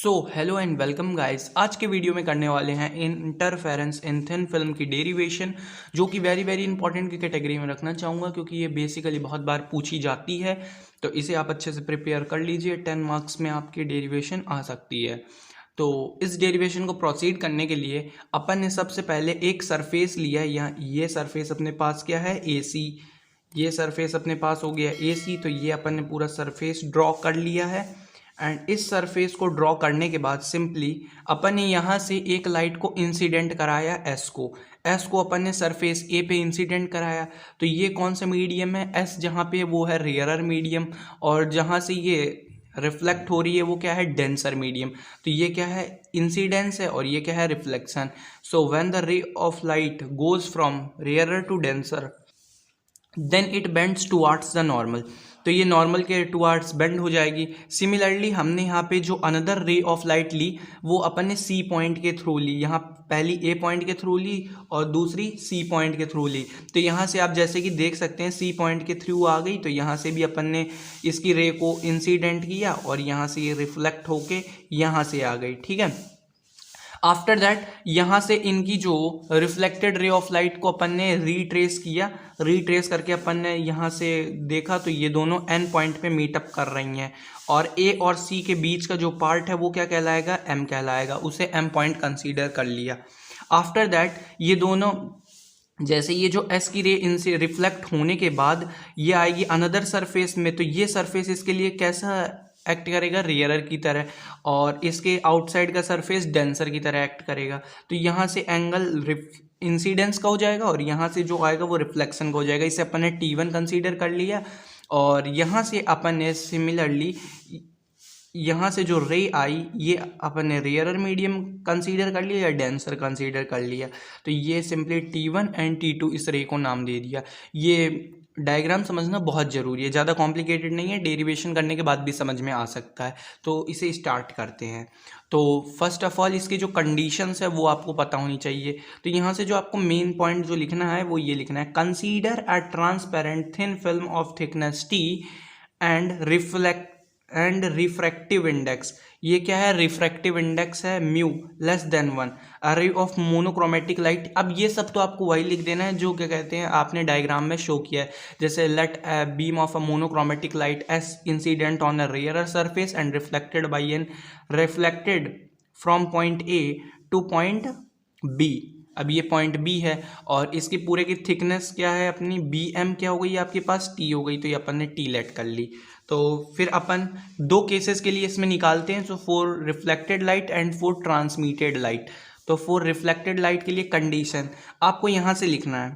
So hello and welcome guys. आज के video में करने वाले हैं इंटरफेरेंस इन थिन फिल्म की डेरिवेशन, जो कि वेरी वेरी इंपॉर्टेंट की कैटेगरी में रखना चाहूँगा क्योंकि ये बेसिकली बहुत बार पूछी जाती है। तो इसे आप अच्छे से प्रिपेयर कर लीजिए, 10 मार्क्स में आपकी डेरिवेशन आ सकती है। तो इस डेरिवेशन को प्रोसीड करने के लिए अपन ने सबसे पहले एक सरफेस लिया। यहाँ ये सरफेस अपने पास क्या है, AC। ये सरफेस अपने पास हो गया AC। तो ये अपन ने पूरा सरफेस ड्रॉ कर लिया है। एंड इस सरफेस को ड्रॉ करने के बाद सिंपली अपन ने यहाँ से एक लाइट को इंसिडेंट कराया, एस को अपन ने सरफेस ए पे इंसिडेंट कराया। तो ये कौन सा मीडियम है, एस जहाँ पे वो है रेयरर मीडियम, और जहाँ से ये रिफ्लेक्ट हो रही है वो क्या है, डेंसर मीडियम। तो ये क्या है, इंसिडेंस है, और ये क्या है, reflection. So when the ray of light goes from rarer to denser then it bends towards the normal. तो ये नॉर्मल के टुवार्ड्स बेंड हो जाएगी। सिमिलरली हमने यहाँ पे जो अनदर रे ऑफ लाइट ली वो अपन ने सी पॉइंट के थ्रू ली। यहाँ पहली ए पॉइंट के थ्रू ली और दूसरी सी पॉइंट के थ्रू ली। तो यहाँ से आप जैसे कि देख सकते हैं सी पॉइंट के थ्रू आ गई, तो यहाँ से भी अपन ने इसकी रे को इंसिडेंट किया और यहाँ से ये रिफ्लेक्ट होके यहाँ से आ गई। ठीक है। आफ्टर दैट यहाँ से इनकी जो रिफ्लेक्टेड रे ऑफ लाइट को अपन ने रीट्रेस किया। रीट्रेस करके अपन ने यहाँ से देखा तो ये दोनों एन पॉइंट पे मीटअप कर रही हैं, और ए और सी के बीच का जो पार्ट है वो क्या कहलाएगा, एम कहलाएगा। उसे एम पॉइंट कंसीडर कर लिया। आफ्टर दैट ये दोनों, जैसे ये जो एस की रे इनसे रिफ्लेक्ट होने के बाद ये आएगी अनदर सरफेस में, तो ये सरफेस इसके लिए कैसा एक्ट करेगा, रेयरर की तरह, और इसके आउटसाइड का सरफेस डेंसर की तरह एक्ट करेगा। तो यहाँ से एंगल इंसिडेंस का हो जाएगा और यहाँ से जो आएगा वो रिफ्लेक्शन का हो जाएगा। इसे अपन ने T1 कंसीडर कर लिया, और यहाँ से अपन ने सिमिलरली यहाँ से जो रे आई ये अपन ने रेयरर मीडियम कंसीडर कर लिया या डेंसर कंसीडर कर लिया। तो ये सिंपली T1 एंड T2 इस रे को नाम दे दिया। ये डायग्राम समझना बहुत ज़रूरी है, ज़्यादा कॉम्प्लिकेटेड नहीं है, डेरिवेशन करने के बाद भी समझ में आ सकता है। तो इसे स्टार्ट करते हैं। तो फर्स्ट ऑफ ऑल इसकी जो कंडीशंस है वो आपको पता होनी चाहिए। तो यहाँ से जो आपको मेन पॉइंट जो लिखना है वो ये लिखना है, consider a transparent thin film of thickness T and refractive index. ये क्या है, रिफ्रैक्टिव इंडेक्स है mu less than 1, a ray of monochromatic light. अब ये सब तो आपको वही लिख देना है जो क्या कहते हैं आपने डायग्राम में शो किया है। जैसे let a beam of a monochromatic light as incident on a rarer surface and reflected from point A to point B. अब ये पॉइंट बी है और इसकी पूरे की थिकनेस क्या है अपनी, बी एम क्या हो गई आपके पास, टी हो गई। तो ये अपन ने टी लेट कर ली। तो फिर अपन दो केसेस के लिए इसमें निकालते हैं, so for reflected light and for transmitted light. तो फॉर रिफ्लेक्टेड लाइट के लिए कंडीशन आपको यहाँ से लिखना है।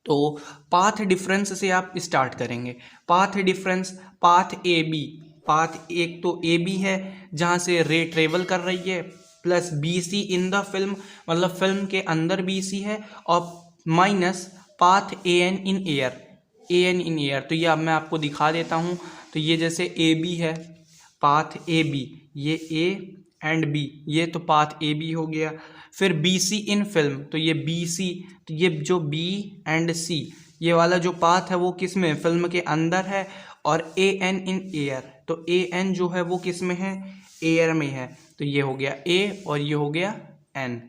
तो पाथ डिफरेंस से आप स्टार्ट करेंगे। Path difference, path A B, path एक तो ए बी है जहाँ से रे ट्रेवल कर रही है, plus B C in the film, मतलब फिल्म के अंदर बी सी है, और minus path A N in air, A N in air. तो ये अब मैं आपको दिखा देता हूँ। तो ये जैसे ए बी है, पाथ ए बी, ये ए एंड बी, ये तो पाथ ए बी हो गया। फिर बी सी इन फिल्म, तो ये बी सी, तो ये जो बी एंड सी ये वाला जो पाथ है वो किस में, फिल्म के अंदर है। और ए एन इन एयर, तो ए एन जो है वो किस में है, एयर में है। तो ये हो गया ए और ये हो गया एन,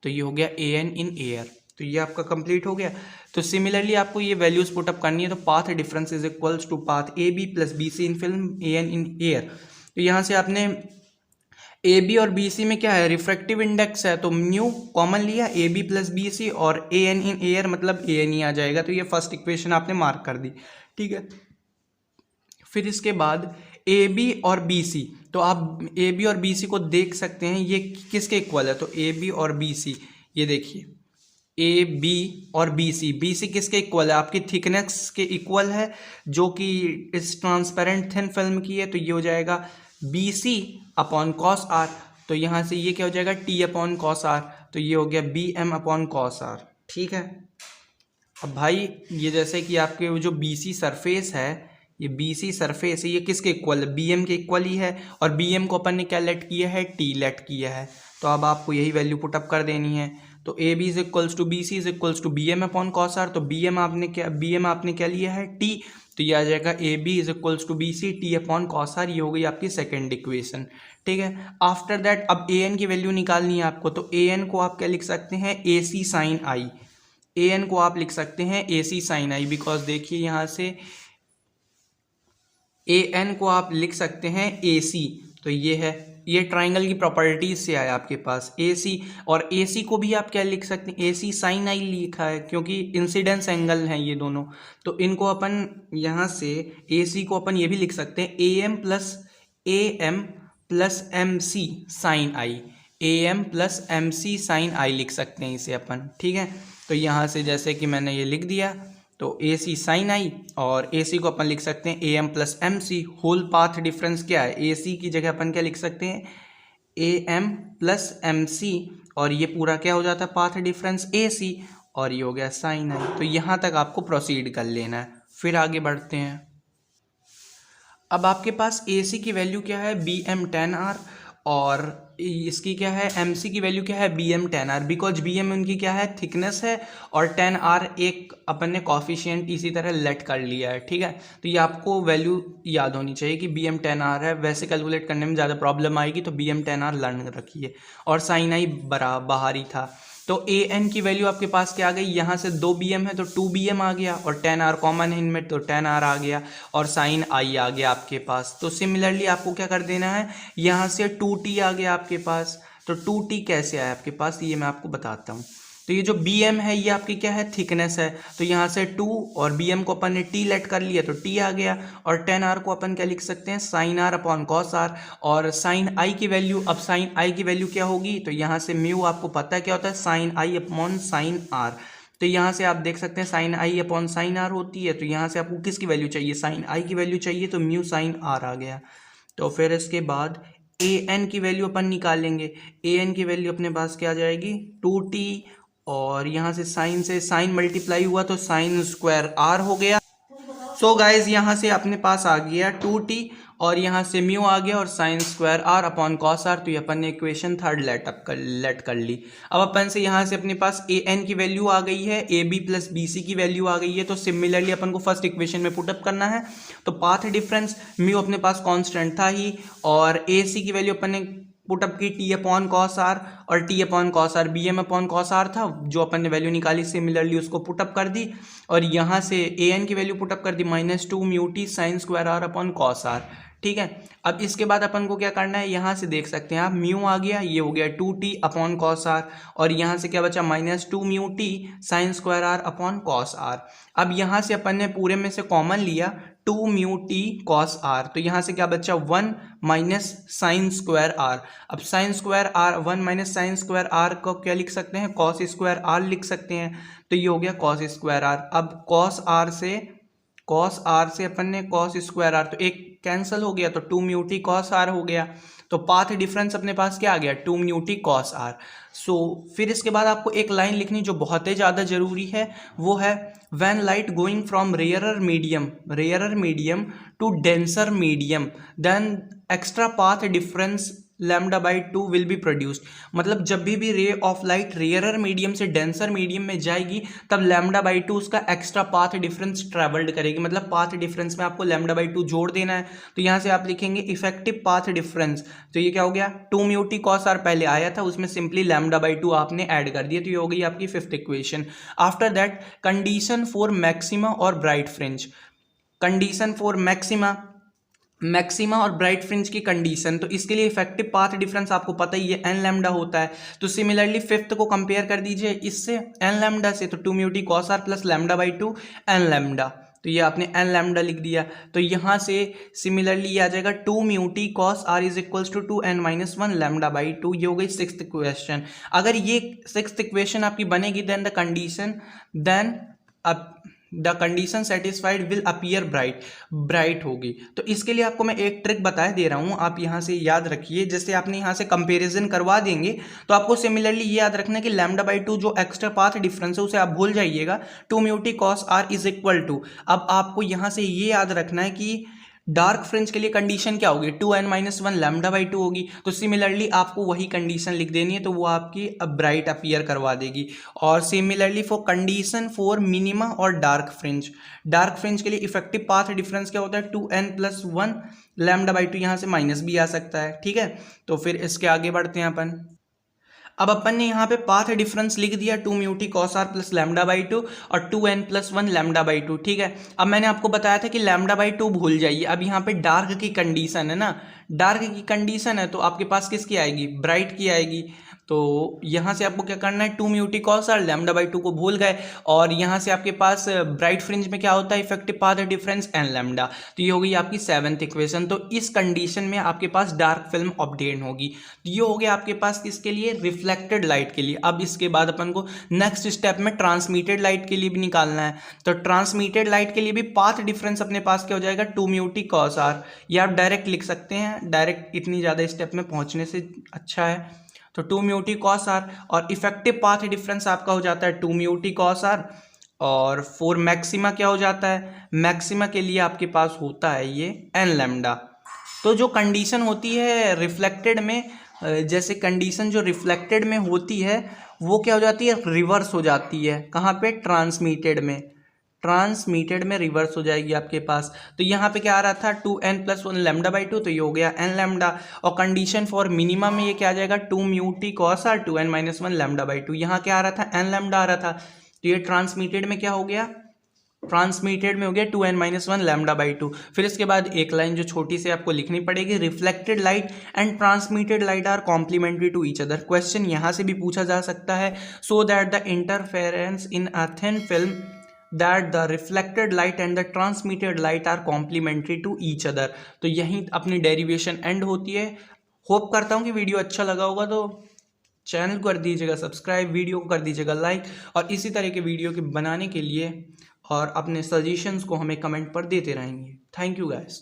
तो ये हो गया ए एन इन एयर। तो ये आपका कंप्लीट हो गया। तो सिमिलरली आपको ये वैल्यूज पुटअप करनी है। तो path difference is equals to path A B plus B C in film A N in air. तो यहाँ से आपने ए बी और बी सी में क्या है, रिफ्रैक्टिव इंडेक्स है, तो म्यू कॉमन लिया, A B plus B C, और ए एन इन एयर मतलब ए एन ही आ जाएगा। तो ये फर्स्ट इक्वेशन आपने मार्क कर दी। ठीक है। फिर इसके बाद ए बी और बी सी, तो आप ए बी और बी सी को देख सकते हैं ये किसके इक्वल है। तो ए बी और बी सी, ये देखिए ए बी और बी सी किसके इक्वल है, आपकी थिकनेस के इक्वल है जो कि इस ट्रांसपेरेंट थिन फिल्म की है। तो ये हो जाएगा B C upon cos r. तो यहाँ से ये क्या हो जाएगा, टी अपॉन कॉस आर। तो ये हो गया B M upon cos r. ठीक है। अब भाई ये जैसे कि आपके वो जो बी सी सरफेस है, ये बी सी सरफेस है, ये किसके इक्वल है, बी एम के इक्वल ही है। और बी एम को अपन ने क्या लेट किया है, टी लेट किया है। तो अब आपको यही वैल्यू पुटअप कर देनी है। तो A B is equals to B C is equals to B M upon cos r. तो बी एम आपने क्या लिया है, टी। तो ये आ जाएगा A B is equals to B C t upon cos r, ये हो गई आपकी सेकेंड इक्वेशन। ठीक है, आफ्टर दैट अब ए एन की वैल्यू निकालनी है आपको, तो ए एन को आप क्या लिख सकते हैं, ए सी साइन आई। ए एन को आप लिख सकते हैं ए सी साइन आई, बिकॉज देखिए यहाँ से ए एन को आप लिख सकते हैं ए सी, तो ये है, ये ट्राइंगल की प्रॉपर्टीज से आया आपके पास ए सी। और ए सी को भी आप क्या लिख सकते हैं, ए सी साइन आई लिखा है क्योंकि इंसिडेंस एंगल हैं ये दोनों, तो इनको अपन यहाँ से ए सी को अपन ये भी लिख सकते हैं A M plus M C sine I, A M plus M C sine I लिख सकते हैं इसे अपन। ठीक है, तो यहाँ से जैसे कि मैंने ये लिख दिया, तो ए सी साइन आई और ए सी को अपन लिख सकते हैं A M plus M C. Whole path difference क्या है, ए सी की जगह अपन क्या लिख सकते हैं, A M plus M C, और ये पूरा क्या हो जाता है पाथ डिफरेंस ए सी, और ये हो गया साइन आई। तो यहाँ तक आपको प्रोसीड कर लेना है, फिर आगे बढ़ते हैं। अब आपके पास ए सी की वैल्यू क्या है, बी एम टेन आर, और इसकी क्या है, एम सी की वैल्यू क्या है, B M tan r, because B M उनकी क्या है, थिकनेस है, और टेन आर एक अपन ने कॉफिशिएंट इसी तरह लेट कर लिया है। ठीक है, तो ये आपको वैल्यू याद होनी चाहिए कि बी एम टेन आर है, वैसे कैलकुलेट करने में ज़्यादा प्रॉब्लम आएगी, तो B M tan r learn रखिए। और साइन आई बाहर ही था, तो ए एन की वैल्यू आपके पास क्या आ गई, यहाँ से 2 बी एम है तो 2 बी एम आ गया, और 10 आर कॉमन है इनमें तो 10 आर आ गया, और साइन आई आ गया आपके पास। तो सिमिलरली आपको क्या कर देना है, यहाँ से 2t आ गया आपके पास। तो 2t कैसे आया आपके पास, ये मैं आपको बताता हूँ। तो ये जो बी एम है ये आपकी क्या है, थिकनेस है, तो यहाँ से 2 और बी एम को अपन ने टी लेट कर लिया तो टी आ गया, और 10 आर को अपन क्या लिख सकते हैं, sine r upon cos r. और साइन आई की वैल्यू, अब साइन आई की वैल्यू क्या होगी, तो यहाँ से म्यू आपको पता है क्या होता है, sine i upon sine r. तो यहाँ से आप देख सकते हैं sine i upon sine r होती है, तो यहाँ से आपको किसकी वैल्यू चाहिए, साइन आई की वैल्यू चाहिए, तो म्यू साइन आर आ गया। तो फिर इसके बाद ए एन की वैल्यू अपन निकालेंगे, ए एन की वैल्यू अपने पास क्या आ जाएगी, 2t, और यहाँ से साइन मल्टीप्लाई हुआ तो साइन स्क्वायर आर हो गया। सो गाइज यहाँ से अपने पास आ गया 2t, और यहाँ से म्यू आ गया, और sine square r upon cos r. तो ये अपन ने इक्वेशन थर्ड लेट कर ली। अब अपन से यहाँ से अपने पास ए एन की वैल्यू आ गई है, A B plus B C की वैल्यू आ गई है, तो सिमिलरली अपन को फर्स्ट इक्वेशन में पुटअप करना है। तो पाथ डिफरेंस म्यू अपने पास कॉन्स्टेंट था ही, और ए सी की वैल्यू अपन ने पुटअप की टी अपॉन कॉस आर, और t upon cos r B M upon cos r था, जो अपन ने वैल्यू निकाली सिमिलरली उसको पुटअप कर दी, और यहाँ से ए एन की वैल्यू पुटअप कर दी -2 mu t sine square r upon cos r. ठीक है, अब इसके बाद अपन को क्या करना है, यहाँ से देख सकते हैं आप, म्यू आ गया, ये हो गया 2t अपॉन कॉस आर, और यहाँ से क्या बचा, -2 mu t sine square r upon cos r. अब यहाँ से अपन ने पूरे में से कॉमन लिया 2 म्यू टी कॉस आर, तो यहाँ से क्या बचा, 1 माइनस साइन स्क्वायर आर। अब sine square r 1 minus sine square r को क्या लिख सकते हैं, कॉस स्क्वायर आर लिख सकते हैं, तो ये हो गया कॉस स्क्वायर आर। अब कॉस आर से अपन ने कॉस स्क्वायर आर, तो एक कैंसिल हो गया, तो 2 म्यू टी कॉस आर हो गया। तो पाथ डिफरेंस अपने पास क्या आ गया, 2 म्यू टी कॉस आर। सो फिर इसके बाद आपको एक लाइन लिखनी जो बहुत ही ज़्यादा जरूरी है, वो है when light going from rarer medium to denser medium then extra path difference λ/2 will be produced. मतलब जब भी ray of light rarer medium से डेंसर मीडियम में जाएगी, तब λ/2 उसका एक्स्ट्रा पाथ डिफरेंस ट्रेवल्ड करेगी। मतलब पाथ डिफरेंस में आपको λ/2 जोड़ देना है। तो यहाँ से आप लिखेंगे इफेक्टिव पाथ डिफरेंस, तो ये क्या हो गया, 2 म्यू टी कॉस आर पहले आया था, उसमें सिंपली λ/2 आपने ऐड कर दिया, तो ये हो गई आपकी fifth equation. After that condition for maxima और bright fringe, condition for maxima और ब्राइट फ्रिंज की कंडीशन, तो इसके लिए इफेक्टिव पाथ डिफरेंस आपको पता ही है n लैम्डा होता है। तो सिमिलरली फिफ्थ को कंपेयर कर दीजिए इससे n लैम्डा से, तो 2 mu t cos r plus λ/2 n lambda, तो ये आपने n लैम्डा लिख दिया। तो यहाँ से सिमिलरली ये आ जाएगा 2 mu t cos r is equals to 2n minus 1 λ/2, ये हो गई सिक्स्थ इक्वेशन। अगर ये सिक्स्थ इक्वेशन आपकी बनेगी then the condition satisfied will appear bright होगी। तो इसके लिए आपको मैं एक ट्रिक बता दे रहा हूँ, आप यहाँ से याद रखिए। जैसे आपने यहाँ से कंपैरिजन करवा देंगे, तो आपको सिमिलरली ये याद रखना है कि λ/2 जो एक्स्ट्रा पाथ डिफरेंस है उसे आप भूल जाइएगा, 2 mu t cos r is equal to, अब आपको यहाँ से ये याद रखना है कि डार्क फ्रिंज के लिए कंडीशन क्या होगी, 2n-1 λ/2 होगी। तो सिमिलरली आपको वही कंडीशन लिख देनी है, तो वो आपकी ब्राइट अपीयर करवा देगी। और similarly for condition for minima और डार्क फ्रिंज के लिए इफेक्टिव पाथ डिफरेंस क्या होता है, 2n+1 λ/2, यहाँ से माइनस भी आ सकता है, ठीक है। तो फिर इसके आगे बढ़ते हैं अपन। अब अपन ने यहाँ पे पाथ डिफरेंस लिख दिया 2 mu t cos r plus λ/2 और 2n+1 λ/2, ठीक है। अब मैंने आपको बताया था कि λ/2 भूल जाइए। अब यहाँ पे डार्क की कंडीशन है ना, डार्क की कंडीशन है तो आपके पास किसकी आएगी, ब्राइट की आएगी। तो यहाँ से आपको क्या करना है, 2 म्यू टी कॉस आर λ/2 को भूल गए, और यहाँ से आपके पास ब्राइट फ्रिंज में क्या होता है, effective path difference n lambda. तो ये हो गई आपकी 7th इक्वेशन। तो इस कंडीशन में आपके पास डार्क फिल्म ऑब्टेन होगी। तो ये हो गया आपके पास किसके लिए, रिफ्लेक्टेड लाइट के लिए। अब इसके बाद अपन को नेक्स्ट स्टेप में ट्रांसमिटेड लाइट के लिए भी निकालना है। तो ट्रांसमिटेड लाइट के लिए भी पाथ डिफरेंस अपने पास क्या हो जाएगा, 2 म्यू टी कॉस आर। ये आप डायरेक्ट लिख सकते हैं, डायरेक्ट इतनी ज़्यादा स्टेप में पहुँचने से अच्छा है। तो 2 म्यू टी कॉस आर, और इफेक्टिव पाथ डिफरेंस आपका हो जाता है 2 म्यू टी कॉस आर। और फॉर मैक्सिमा क्या हो जाता है, मैक्सिमा के लिए आपके पास होता है ये n लैम्डा। तो जो कंडीशन होती है रिफ्लेक्टेड में, जैसे कंडीशन जो रिफ्लेक्टेड में होती है वो क्या हो जाती है, रिवर्स हो जाती है। कहाँ पे, ट्रांसमिटेड में, ट्रांसमिटेड में रिवर्स हो जाएगी आपके पास। तो यहाँ पे क्या आ रहा था, 2n+1 λ/2, तो ये हो गया n लैम्डा। और कंडीशन फॉर मिनिमम में ये क्या आ जाएगा, 2 mu t cos are 2n-1 λ/2। यहाँ क्या आ रहा था, n लैम्डा आ रहा था। तो ये ट्रांसमिटेड में क्या हो गया, ट्रांसमिटेड में हो गया 2n-1 λ/2। फिर इसके बाद एक लाइन जो छोटी सी आपको लिखनी पड़ेगी, reflected light and transmitted light are complementary to each other. Question यहाँ से भी पूछा जा सकता है, so that the interference in a thin film that the reflected light and the transmitted light are complementary to each other। तो यहीं अपनी डेरिवेशन एंड होती है। होप करता हूँ कि वीडियो अच्छा लगा होगा, तो चैनल को कर दीजिएगा सब्सक्राइब, वीडियो को कर दीजिएगा लाइक, और इसी तरह के वीडियो के बनाने के लिए और अपने सजेशंस को हमें कमेंट पर देते रहेंगे। Thank you guys.